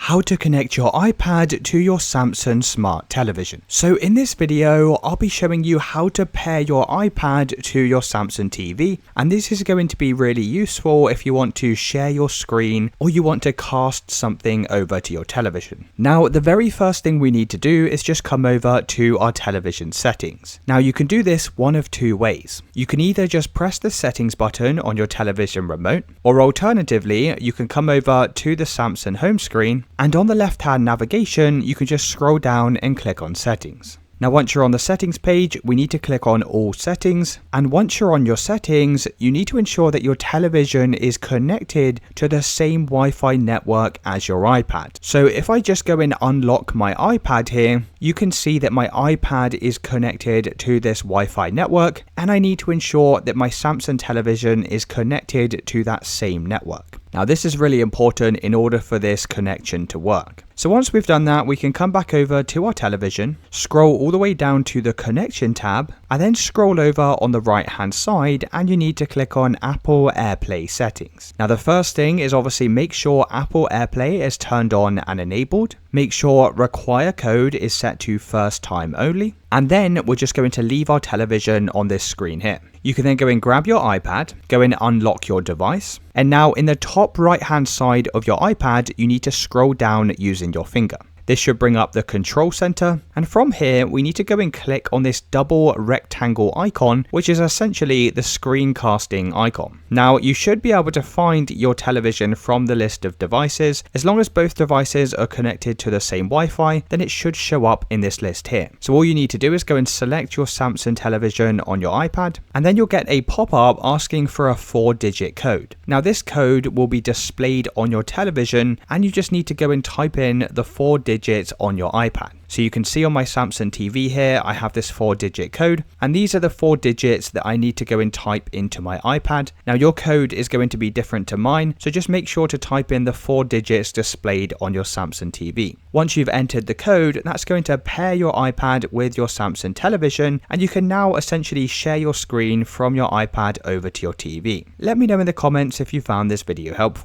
how to connect your iPad to your Samsung smart television. So in this video, I'll be showing you how to pair your iPad to your Samsung TV, and this is going to be really useful if you want to share your screen or you want to cast something over to your television. Now, the very first thing we need to do is just come over to our television settings. Now, you can do this one of two ways. You can either just press the settings button on your television remote, or alternatively, you can come over to the Samsung home screen, and on the left-hand navigation, you can just scroll down and click on settings. Now, once you're on the settings page, we need to click on all settings. And once you're on your settings, you need to ensure that your television is connected to the same Wi-Fi network as your iPad. So if I just go and unlock my iPad here, you can see that my iPad is connected to this Wi-Fi network, and I need to ensure that my Samsung television is connected to that same network. Now, this is really important in order for this connection to work. So once we've done that, we can come back over to our television, scroll all the way down to the connection tab, and then scroll over on the right hand side, and you need to click on Apple AirPlay settings. Now, the first thing is obviously make sure Apple AirPlay is turned on and enabled. Make sure require code is set to first time only. And then we're just going to leave our television on this screen here. You can then go and grab your iPad, go and unlock your device. And now in the top right hand side of your iPad, you need to scroll down using your finger. This should bring up the control center, and from here we need to go and click on this double rectangle icon, which is essentially the screencasting icon. Now, you should be able to find your television from the list of devices. As long as both devices are connected to the same Wi-Fi, then it should show up in this list here. So all you need to do is go and select your Samsung television on your iPad, and then you'll get a pop-up asking for a 4-digit code. Now, this code will be displayed on your television, and you just need to go and type in the 4 digits on your iPad. So you can see on my Samsung TV here, I have this 4-digit code, and these are the 4 digits that I need to go and type into my iPad. Now, your code is going to be different to mine, so just make sure to type in the 4 digits displayed on your Samsung TV. Once you've entered the code, that's going to pair your iPad with your Samsung television, and you can now essentially share your screen from your iPad over to your TV. Let me know in the comments if you found this video helpful.